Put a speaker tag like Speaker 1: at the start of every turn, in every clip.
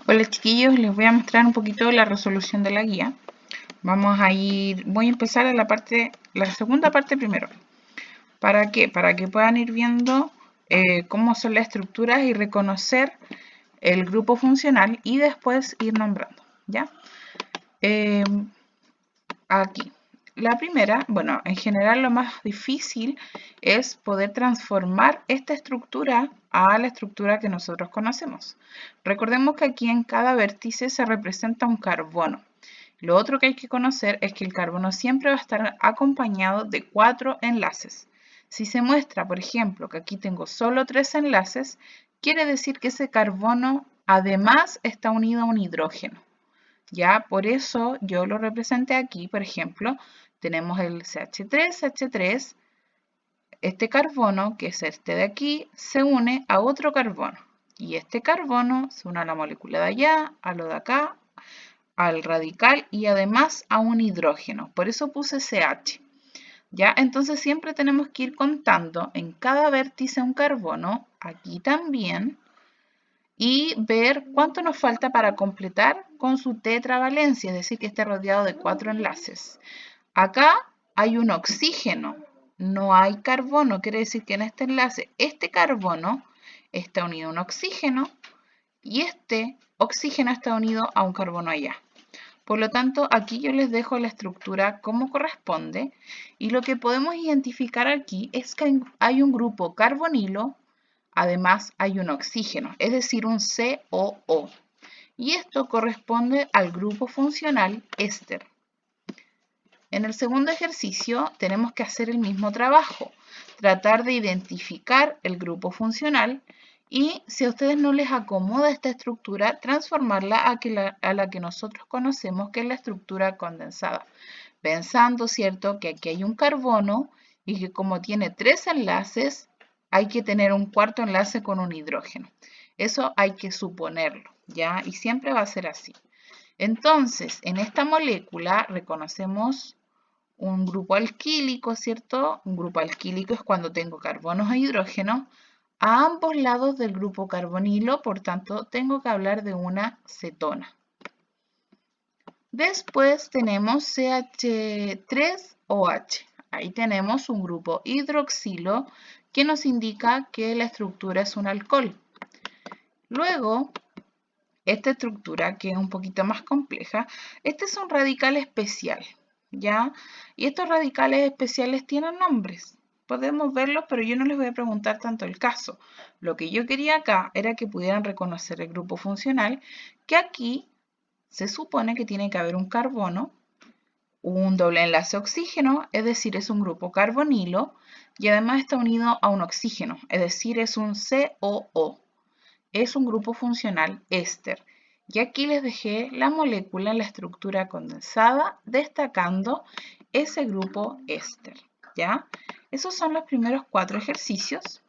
Speaker 1: Hola chiquillos, les voy a mostrar un poquito la resolución de la guía. Voy a empezar en la segunda parte primero. ¿Para qué? Para que puedan ir viendo cómo son las estructuras y reconocer el grupo funcional y después ir nombrando, ¿ya? Aquí. La primera, bueno, en general lo más difícil es poder transformar esta estructura a la estructura que nosotros conocemos. Recordemos que aquí en cada vértice se representa un carbono. Lo otro que hay que conocer es que el carbono siempre va a estar acompañado de 4 enlaces. Si se muestra, por ejemplo, que aquí tengo solo 3 enlaces, quiere decir que ese carbono además está unido a un hidrógeno. Ya, por eso yo lo representé aquí, por ejemplo, tenemos el CH3, este carbono, que es este de aquí, se une a otro carbono. Y este carbono se une a la molécula de allá, a lo de acá, al radical y además a un hidrógeno. Por eso puse CH. ¿Ya? Entonces siempre tenemos que ir contando en cada vértice un carbono, aquí también, y ver cuánto nos falta para completar con su tetravalencia, es decir, que esté rodeado de 4 enlaces. Acá hay un oxígeno, no hay carbono, quiere decir que en este enlace, este carbono está unido a un oxígeno y este oxígeno está unido a un carbono allá. Por lo tanto, aquí yo les dejo la estructura como corresponde y lo que podemos identificar aquí es que hay un grupo carbonilo. Además, hay un oxígeno, es decir, un COO. Y esto corresponde al grupo funcional éster. En el segundo ejercicio tenemos que hacer el mismo trabajo, tratar de identificar el grupo funcional y si a ustedes no les acomoda esta estructura, transformarla a la que nosotros conocemos que es la estructura condensada. Pensando, ¿cierto?, que aquí hay un carbono y que como tiene 3 enlaces, hay que tener un cuarto enlace con un hidrógeno. Eso hay que suponerlo, ¿ya? Y siempre va a ser así. Entonces, en esta molécula reconocemos un grupo alquílico, ¿cierto? Un grupo alquílico es cuando tengo carbonos e hidrógenos a ambos lados del grupo carbonilo, por tanto, tengo que hablar de una cetona. Después tenemos CH3OH. Ahí tenemos un grupo hidroxilo que nos indica que la estructura es un alcohol. Luego, esta estructura, que es un poquito más compleja, este es un radical especial, ¿ya? Y estos radicales especiales tienen nombres. Podemos verlos, pero yo no les voy a preguntar tanto el caso. Lo que yo quería acá era que pudieran reconocer el grupo funcional, que aquí se supone que tiene que haber un carbono, un doble enlace oxígeno, es decir, es un grupo carbonilo, y además está unido a un oxígeno, es decir, es un COO. Es un grupo funcional éster. Y aquí les dejé la molécula en la estructura condensada, destacando ese grupo éster, ¿ya? Esos son los primeros 4 ejercicios.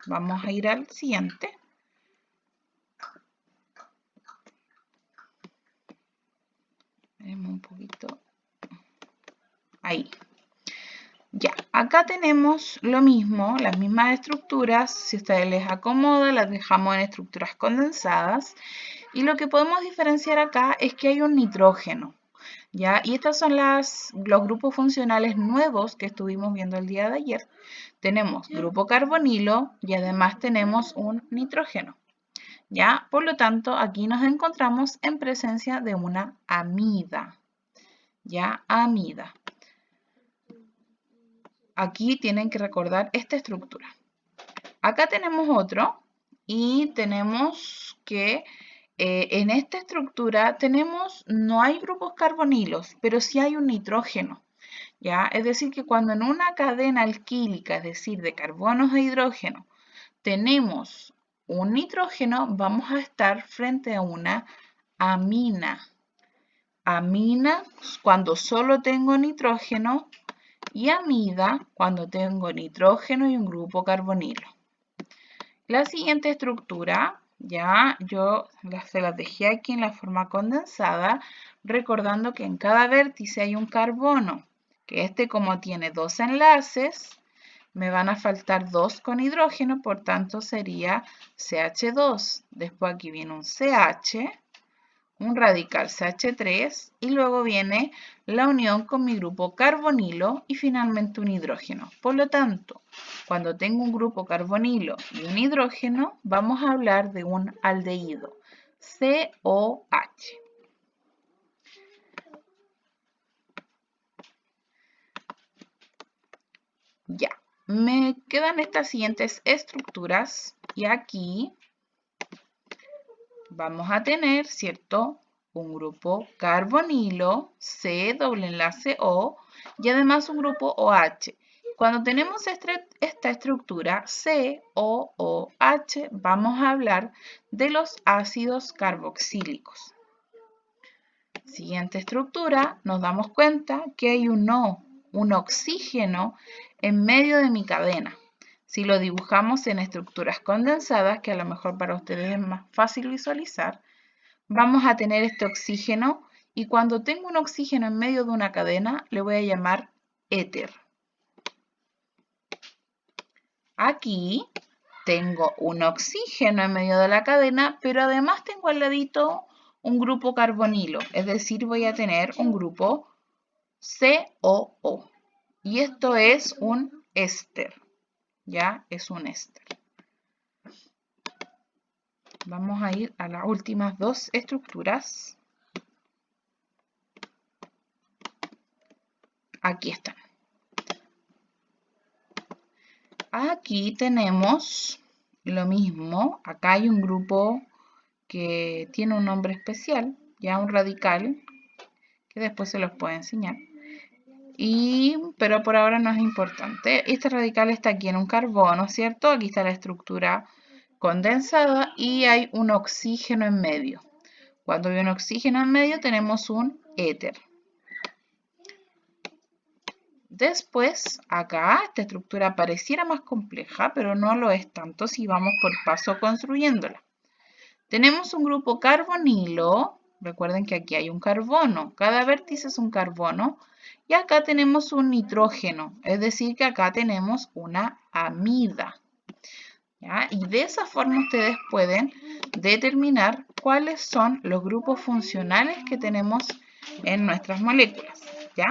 Speaker 1: Vamos a ir al siguiente. Veremos un poquito. Ahí. Ya, acá tenemos lo mismo, las mismas estructuras. Si a ustedes les acomoda, las dejamos en estructuras condensadas. Y lo que podemos diferenciar acá es que hay un nitrógeno, ¿ya? Y estos son los grupos funcionales nuevos que estuvimos viendo el día de ayer. Tenemos grupo carbonilo y además tenemos un nitrógeno, ¿ya? Por lo tanto, aquí nos encontramos en presencia de una amida, ¿ya? Amida. Aquí tienen que recordar esta estructura. Acá tenemos otro y tenemos que en esta estructura no hay grupos carbonilos, pero sí hay un nitrógeno, ¿ya? Es decir, que cuando en una cadena alquílica, es decir, de carbonos e hidrógeno, tenemos un nitrógeno, vamos a estar frente a una amina. Amina cuando solo tengo nitrógeno y amida cuando tengo nitrógeno y un grupo carbonilo. La siguiente estructura, ya yo se las dejé aquí en la forma condensada, recordando que en cada vértice hay un carbono, que este como tiene 2 enlaces, me van a faltar 2 con hidrógeno, por tanto sería CH2. Después aquí viene un CH un radical CH3 y luego viene la unión con mi grupo carbonilo y finalmente un hidrógeno. Por lo tanto, cuando tengo un grupo carbonilo y un hidrógeno, vamos a hablar de un aldehído, COH. Ya, me quedan estas siguientes estructuras y aquí vamos a tener, ¿cierto? Un grupo carbonilo, C, doble enlace O, y además un grupo OH. Cuando tenemos esta estructura COOH, vamos a hablar de los ácidos carboxílicos. Siguiente estructura, nos damos cuenta que hay un oxígeno en medio de mi cadena. Si lo dibujamos en estructuras condensadas, que a lo mejor para ustedes es más fácil visualizar, vamos a tener este oxígeno y cuando tengo un oxígeno en medio de una cadena, le voy a llamar éter. Aquí tengo un oxígeno en medio de la cadena, pero además tengo al ladito un grupo carbonilo, es decir, voy a tener un grupo COO. Y esto es un éster, ¿ya? Es un éster. Vamos a ir a las últimas dos estructuras. Aquí están. Aquí tenemos lo mismo. Acá hay un grupo que tiene un nombre especial, ya un radical, que después se los puedo enseñar. Pero por ahora no es importante. Este radical está aquí en un carbono, ¿cierto? Aquí está la estructura condensada y hay un oxígeno en medio. Cuando hay un oxígeno en medio tenemos un éter. Después, acá, esta estructura pareciera más compleja, pero no lo es tanto si vamos por paso construyéndola. Tenemos un grupo carbonilo, recuerden que aquí hay un carbono, cada vértice es un carbono, y acá tenemos un nitrógeno, es decir que acá tenemos una amida. ¿Ya? Y de esa forma ustedes pueden determinar cuáles son los grupos funcionales que tenemos en nuestras moléculas. ¿Ya?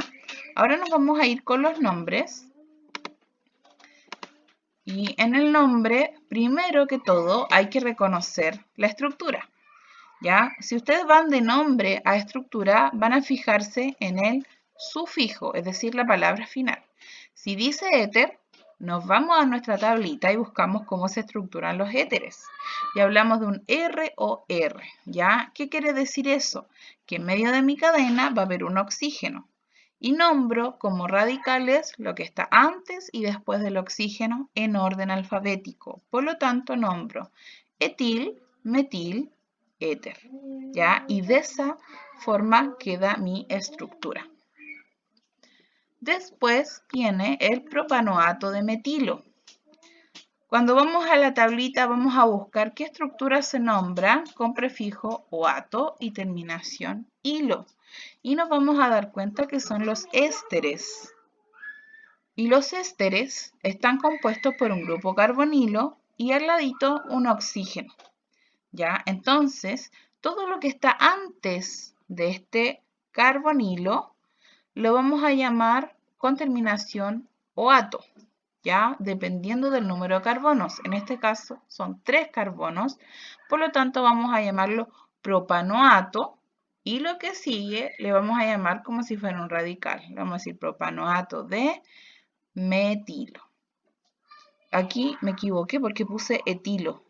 Speaker 1: Ahora nos vamos a ir con los nombres. Y en el nombre, primero que todo, hay que reconocer la estructura. ¿Ya? Si ustedes van de nombre a estructura, van a fijarse en el sufijo, es decir, la palabra final. Si dice éter, nos vamos a nuestra tablita y buscamos cómo se estructuran los éteres. Y hablamos de un ROR, ¿ya? ¿Qué quiere decir eso? Que en medio de mi cadena va a haber un oxígeno. Y nombro como radicales lo que está antes y después del oxígeno en orden alfabético. Por lo tanto, nombro etil, metil, éter, ¿ya? Y de esa forma queda mi estructura. Después viene el propanoato de metilo. Cuando vamos a la tablita vamos a buscar qué estructura se nombra con prefijo oato y terminación hilo. Y nos vamos a dar cuenta que son los ésteres. Y los ésteres están compuestos por un grupo carbonilo y al ladito un oxígeno. ¿Ya? Entonces, todo lo que está antes de este carbonilo lo vamos a llamar con terminación oato, ¿ya? Dependiendo del número de carbonos. En este caso son 3 carbonos, por lo tanto vamos a llamarlo propanoato y lo que sigue le vamos a llamar como si fuera un radical. Le vamos a decir propanoato de metilo. Aquí me equivoqué porque puse etilo.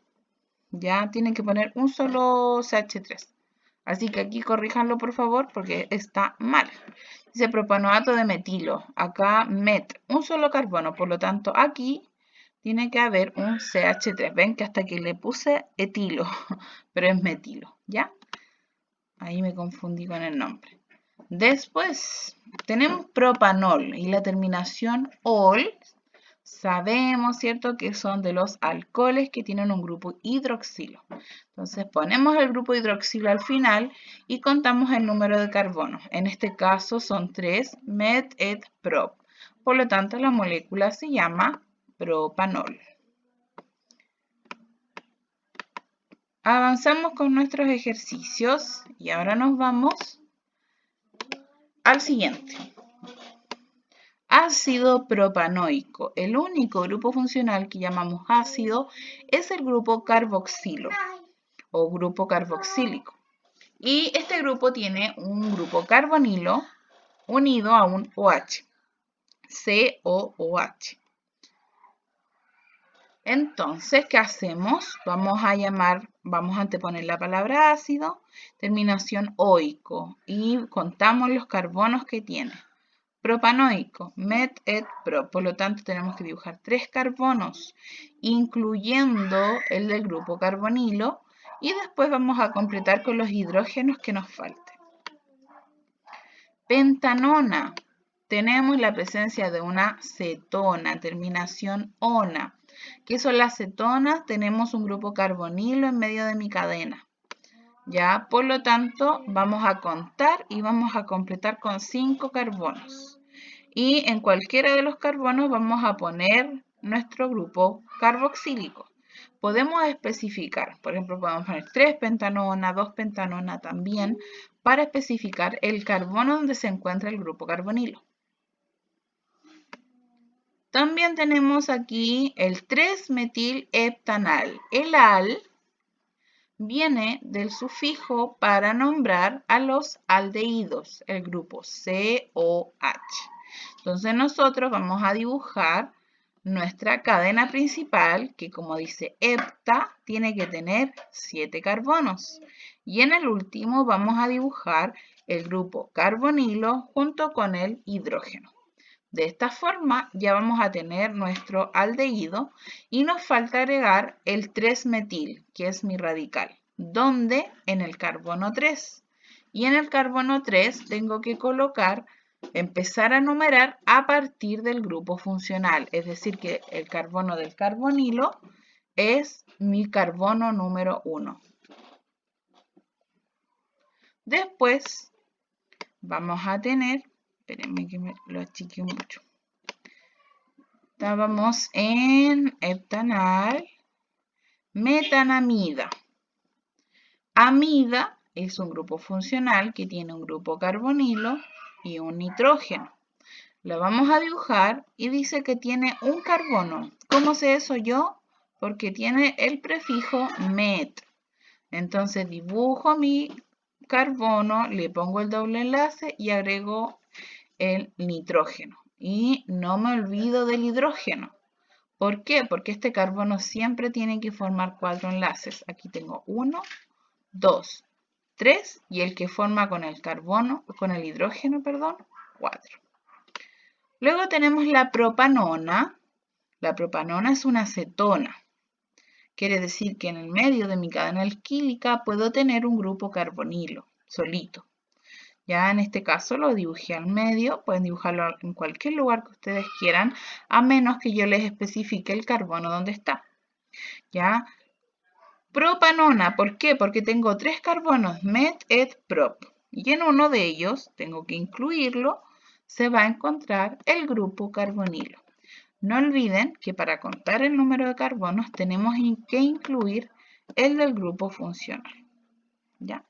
Speaker 1: Ya tienen que poner un solo CH3. Así que aquí corríjanlo por favor porque está mal. Dice propanoato de metilo. Acá met, un solo carbono. Por lo tanto aquí tiene que haber un CH3. Ven que hasta aquí le puse etilo, pero es metilo. ¿Ya? Ahí me confundí con el nombre. Después tenemos propanol y la terminación ol. Sabemos, ¿cierto?, que son de los alcoholes que tienen un grupo hidroxilo. Entonces ponemos el grupo hidroxilo al final y contamos el número de carbonos. En este caso son 3, met, et, prop. Por lo tanto, la molécula se llama propanol. Avanzamos con nuestros ejercicios y ahora nos vamos al siguiente. Ácido propanoico. El único grupo funcional que llamamos ácido es el grupo carboxilo o grupo carboxílico. Y este grupo tiene un grupo carbonilo unido a un OH, COOH. Entonces, ¿qué hacemos? Vamos a anteponer la palabra ácido, terminación oico, y contamos los carbonos que tiene. Propanoico, met et prop, por lo tanto tenemos que dibujar 3 carbonos, incluyendo el del grupo carbonilo, y después vamos a completar con los hidrógenos que nos falten. Pentanona, tenemos la presencia de una cetona, terminación ona. ¿Qué son las cetonas? Tenemos un grupo carbonilo en medio de mi cadena. Ya, por lo tanto, vamos a contar y vamos a completar con 5 carbonos. Y en cualquiera de los carbonos vamos a poner nuestro grupo carboxílico. Podemos especificar, por ejemplo, podemos poner 3 pentanona, 2 pentanona también, para especificar el carbono donde se encuentra el grupo carbonilo. También tenemos aquí el 3-metilheptanal. El al viene del sufijo para nombrar a los aldehídos, el grupo COH. Entonces nosotros vamos a dibujar nuestra cadena principal, que como dice hepta, tiene que tener 7 carbonos. Y en el último vamos a dibujar el grupo carbonilo junto con el hidrógeno. De esta forma ya vamos a tener nuestro aldehído y nos falta agregar el 3-metil, que es mi radical. ¿Dónde? En el carbono 3. Y en el carbono 3 tengo que empezar a numerar a partir del grupo funcional. Es decir, que el carbono del carbonilo es mi carbono número 1. Después vamos a tener... Espérenme que me lo achique mucho. Estábamos en heptanal, metanamida. Amida es un grupo funcional que tiene un grupo carbonilo y un nitrógeno. Lo vamos a dibujar y dice que tiene un carbono. ¿Cómo sé eso yo? Porque tiene el prefijo met. Entonces dibujo mi carbono, le pongo el doble enlace y agrego el nitrógeno. Y no me olvido del hidrógeno. ¿Por qué? Porque este carbono siempre tiene que formar 4 enlaces. Aquí tengo 1, 2, 3 y el que forma con el hidrógeno, 4. Luego tenemos la propanona. La propanona es una cetona. Quiere decir que en el medio de mi cadena alquílica puedo tener un grupo carbonilo, solito. Ya en este caso lo dibujé al medio, pueden dibujarlo en cualquier lugar que ustedes quieran, a menos que yo les especifique el carbono donde está. ¿Ya? Propanona, ¿por qué? Porque tengo 3 carbonos, met et prop. Y en uno de ellos, tengo que incluirlo, se va a encontrar el grupo carbonilo. No olviden que para contar el número de carbonos tenemos que incluir el del grupo funcional. ¿Ya?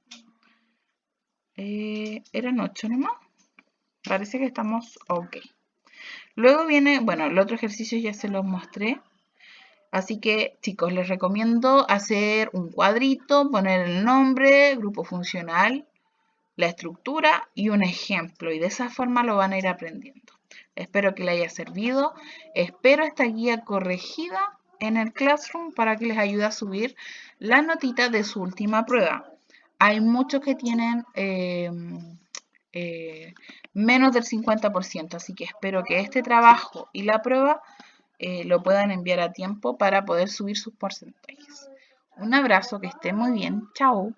Speaker 1: Eran 8 nomás. Parece que estamos ok. Luego viene, bueno, el otro ejercicio ya se los mostré. Así que, chicos, les recomiendo hacer un cuadrito, poner el nombre, grupo funcional, la estructura y un ejemplo. Y de esa forma lo van a ir aprendiendo. Espero que les haya servido. Espero esta guía corregida en el Classroom para que les ayude a subir la notita de su última prueba. Hay muchos que tienen menos del 50%, así que espero que este trabajo y la prueba lo puedan enviar a tiempo para poder subir sus porcentajes. Un abrazo, que estén muy bien. Chao.